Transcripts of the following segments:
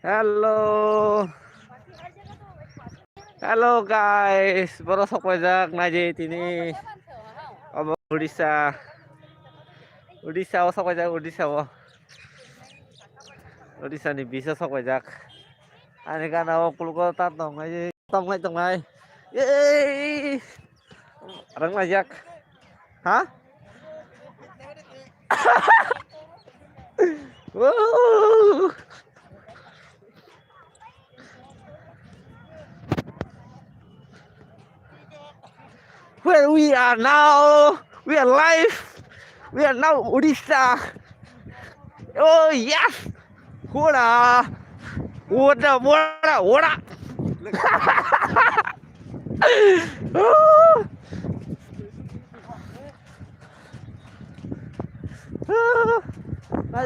Hello, hello guys. Baru pajak naji tini. Abo Odisha. Odisha sok pajak Odisha wo. Odisha ni bisa sok pajak. Ani kan awak puluh tat dong naji tong nai. Yeay. Orang pajak. Hah? Woo. Where we are now? We are live. We are now Odisha. Oh yes. Hola. What up?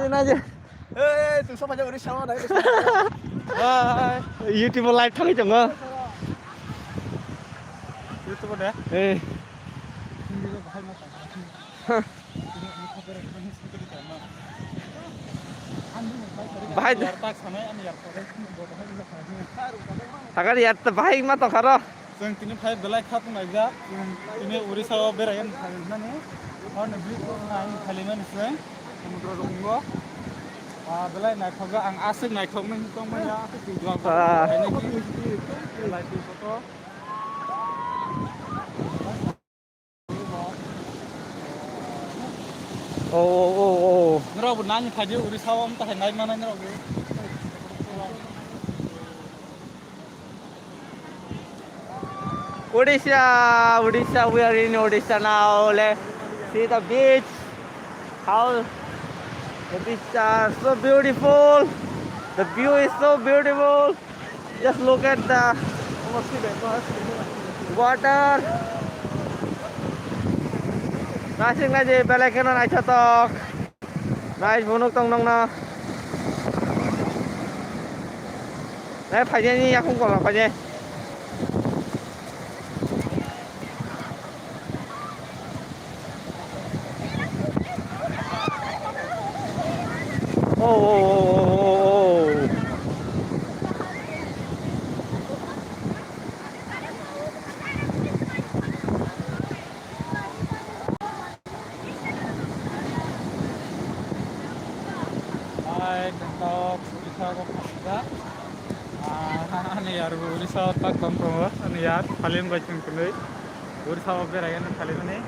Naja. Eh, tu sama aja udah sama dah. YouTube live thằng chồng ơ. YouTube dah. Bahai Agar ya bahai mah to kharo. जों तिनि phi बेलाय खातु नायजा तिनि उरिसाव बेरायन थांनानै हरनो बिखौ नायनो खालिमोन जों समुद्र दंगो बेलाय नायथावगा आं आसो नायथावनो दंमोन या दुआ बायनायनि बेलाय फट' Oh. नरावबो नायनो फाइदो उरिसाव आम थाखाय नाय मानाय नरावबो Odisha, we are in Odisha now. Let's see the beach. How the beach are so beautiful. The view is so beautiful. Just look at the water. Nasing na je belai kena nai chatok. Nai bunuk tong nong na. Nai phải ni ya không còn là phải ni. Oh. Hai, bentok urisaw ko pa. Ano yar urisaw tak kompromo ano yar halim bachun kunoi urisaw berayan halim ni.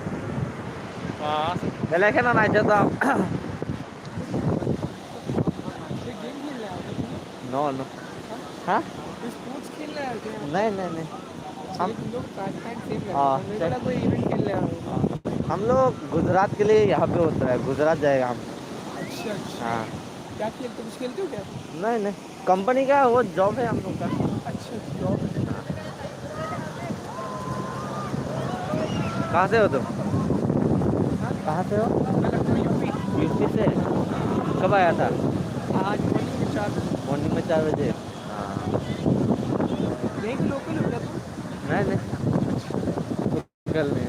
Belai kena nai chatok. No. Hah? Sports खेल रहे हैं क्या? नहीं हम लोग पास-टाइम खेल रहे हाँ, हैं मेरा कोई इवेंट खेल रहे हैं हम लोग गुजरात के लिए यहाँ पे होता है गुजरात जाएगा हम अच्छा हाँ क्या खेलते कुछ खेलते हो क्या नहीं कंपनी का वो जॉब है हम लोग का अच्छा जॉब कहाँ से हो तुम कहाँ से हो यूपी से कब आया था आज मॉर्निंग में 4 बजे हाँ लोकल हो क्या तुम नहीं कल नहीं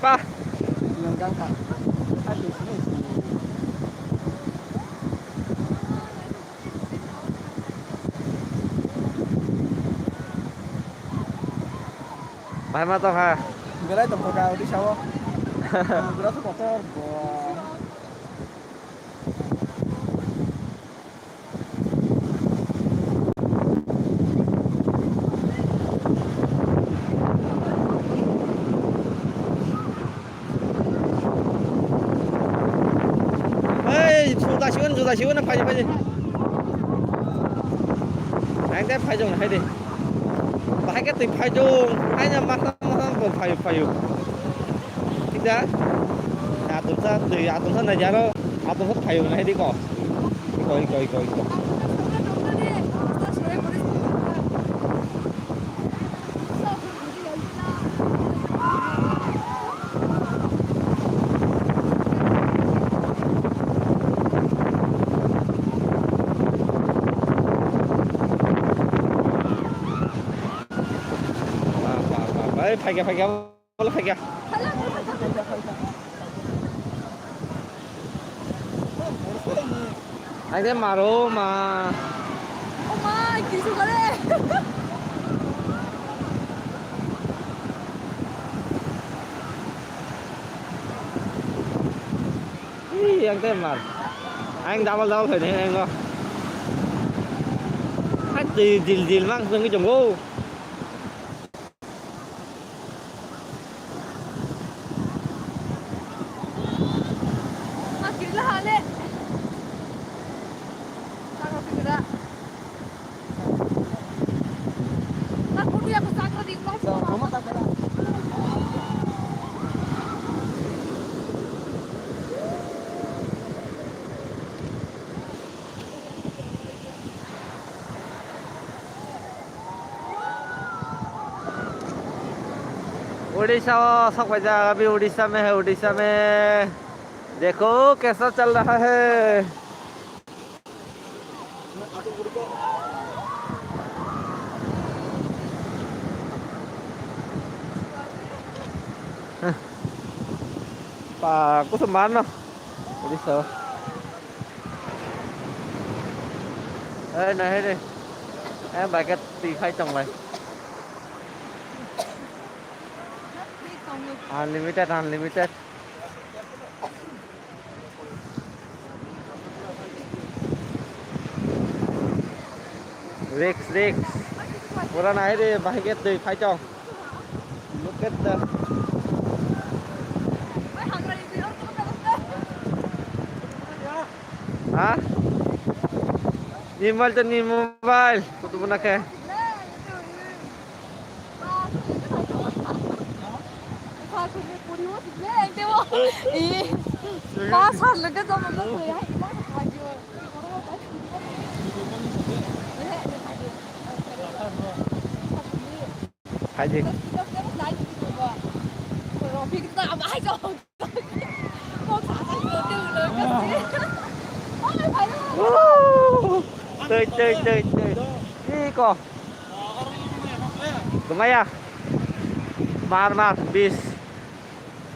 Pa. yang gangka ada sini Bahaya mah toh ha. belai tempat kau di sawah berapa motor Sudah siun apa aja. Anh cái phải dùng hay đi. Phải cái tìm phải dùng, anh là mắt nó phải dùng. ठीक है? Tụi thân này giá nó, tụi thân phải dùng hay đi cỏ. 이거. 팔게. 올라 팔게. Anh thế mà đâu mà Ông ơi, kỹ sư có đây. Ý, anh thế mà anh đâu phải thế anh không hát gì mang xuống cái chồng ô Mà kỹ là hả lệ. Sao không kỹ ra? Nah, kudu yang kesangka di kelas. Rumah tak ada. Orissa सब जगह अभी उड़ीसा में है उड़ीसा में देखो कैसा चल रहा है Pak, aku semana uड़ीसा này đi em bài cái tì khai chồng này unlimited Rick Ura này đi bài cái tì khai chồng look at the hả nhìn mobile kutu mo na kaya Ba sát là cái dòng nó cười hay quá. hay gì Vì cái tạm ai rồi. Con xả thành người từ lời cái gì. Ôi phải đó. chơi đi con lumayan mar bis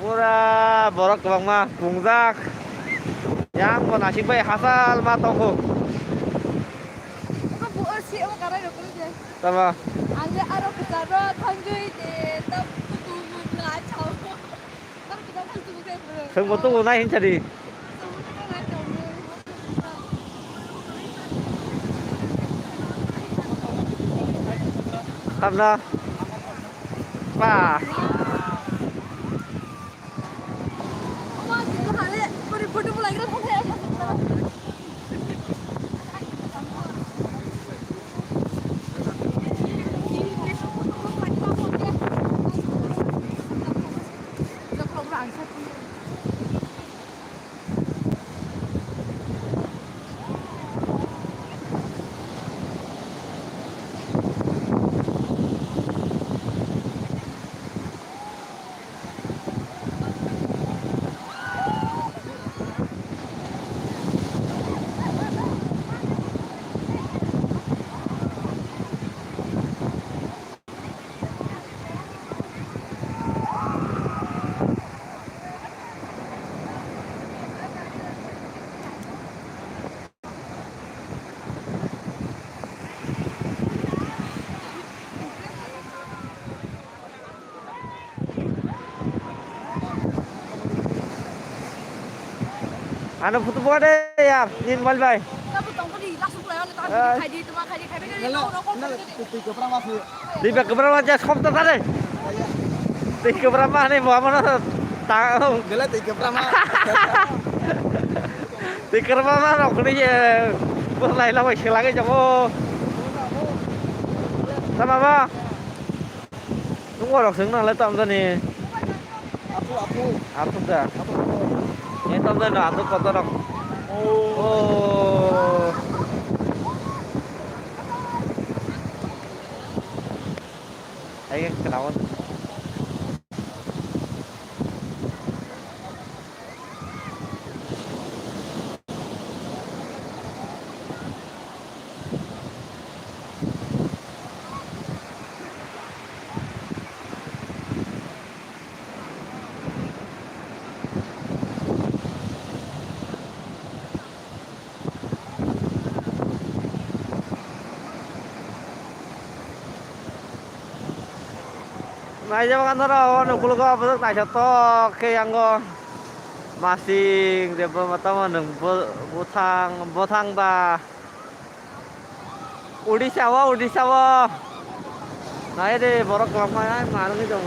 pura borok kebang mah pungjak yang mau nasi bayi hasal mah toko Các vụ ơi xịu cái này được cái gì. sama Anh ấy ăn được cái đó thằng người thì tâm tu ngái cháu. Tâm kita tu cái gì. seng betul naik jadi karena wah Wah, itu hale, foto mulai kita không thể. Ano foto mo deh ya, nhìn mal bay. Kita potong tadi langsung lewat kita kayak di tempat kayak kayak gini. Nala, tiga berapa sih? Di bak keberapa aja kom tuh tadi. Di keberapa nih mau mana tahu. Gila tiga berapa? Di keberapa mana aku nih ya. Bos lain lah wes lagi jago. Sama apa? Tunggu dok senang lah tam tadi. Aku dah. Ini tam tadi aku kotor dok. Oh. tahun. Nah, jangan terlalu nunggu kau besok tak jatuh ke yang kau masing dia bermata meneng botang dah. Udi sawa. Nah ini borok kelapa mana nih dong?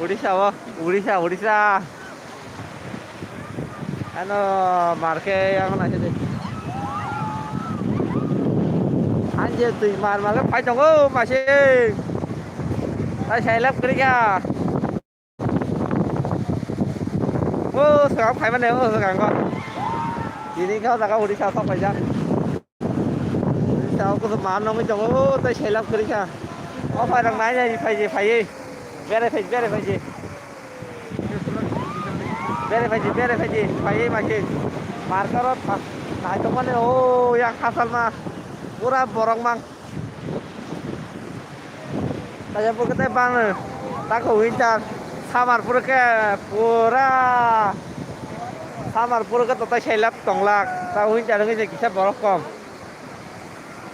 Udi sawa. Ano marke yang mana sih? Anjir tuh marke phải chồng ơi masing. Tay chạy lấp cái kìa. Ô, sao phải vấn đề sao càng con. Đi đi theo ra các đi sao xong phải ra. Sao có mà nó mới chồng ô tay chạy lấp cái kìa. Có phải đằng này này phải gì. Về đây phải gì. Phải gì mà chị. Marker đó. Nah, cuman oh yang khasal mah pura borong mang. Saya pun kita bang, tak kau hincar, samar pura ke total selap tonglak, tak kau hincar dengan kisah borok kom,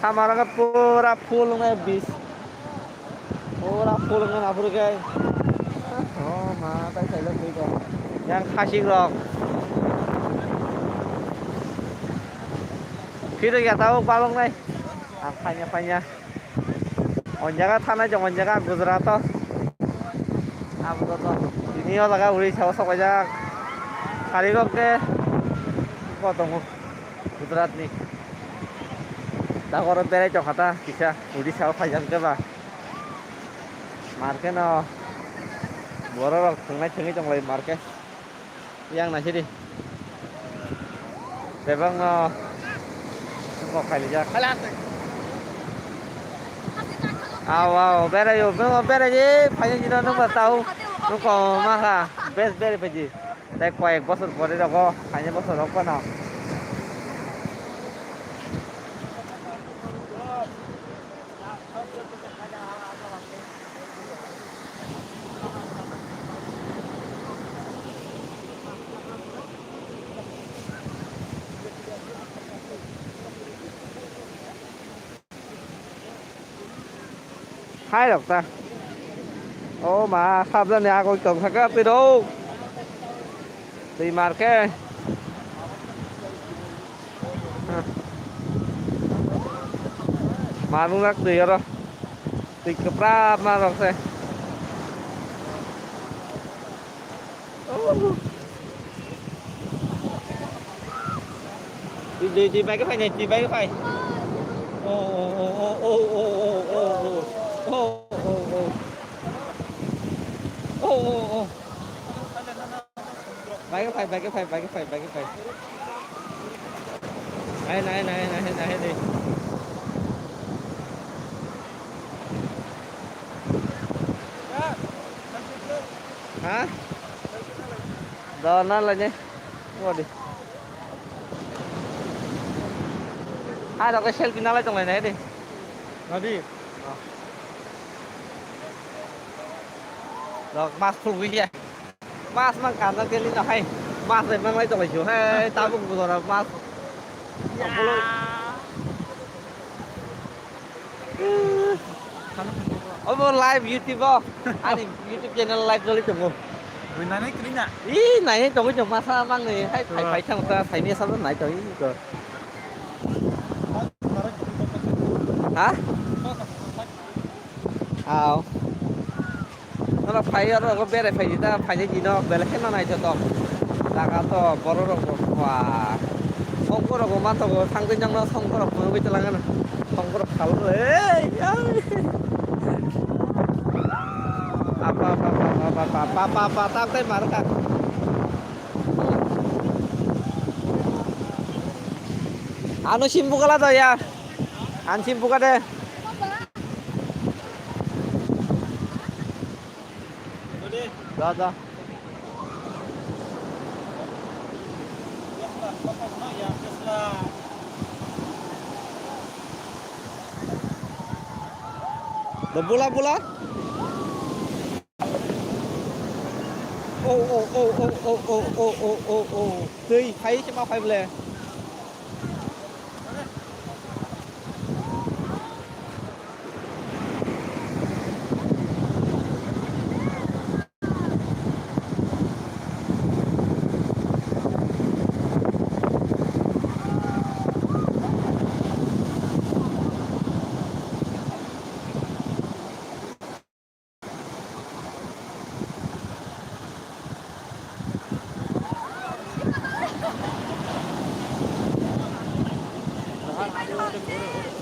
samar ke pura full dengan bis, pura full dengan apa ke, oh mata selap itu, yang kasih lok, kita nggak tahu palong nih, apanya. 언제가 타나죠? 언제가 구드라터 아무것도 이니어다가 우리 저서 가자 가리겁게 거동 구드라트니 나거는 베레 좀 가다 기차 우리 저 파장겨봐 마르케너 뭐라고 정말 정이 좀 거의 마르케 yang 나시리 대박 너 그거 갈리자 갈라트 wow, bere yo, bere je, panjang jiran nung tahu, nung kau mah best bere peji, tapi kau ek bosor bore doko, hanya bosor apa na? Hai độc ta. Ô mà sắp ra nhà coi cổng thằng từ đâu? Từ mặt cái. Mà luôn rắc từ rồi. Từ cặp ra mà rồi xe. Chị bay cái phải này, chị bay cái phải. Bay cái phải. Này đi. Hả? Đó nó là nhé. Ngồi đi. Hai đọc cái selfie nó lại trong này đi. Nó đi. Rồi mas phùng cái gì? Mas mang cảm giác cái linh nào hay. Mas này mang lại trong này chiều hay tao cũng rồi là mas. Ông live YouTube không? Anh YouTube channel live rồi chồng không? Mình nói cái nè. Ý này chồng cái chồng mas mang này hay phải thằng ta phải nghe sao nó lại trời rồi. Hả? Nó là phải nó có bé này phải gì ta phải cái gì nó bé là hết nó này cho to là cả to bỏ nó rồi và không có được mà to thằng tên trong nó không có được mới bây giờ là không có được khẩu rồi apa tao tên mà nó cả anu simpu kala to ya an simpu ka deh Gaza. Ya, Tesla. The bola-bola. Oh. Tươi thấy chứ bao phải về. Đi bay thôi.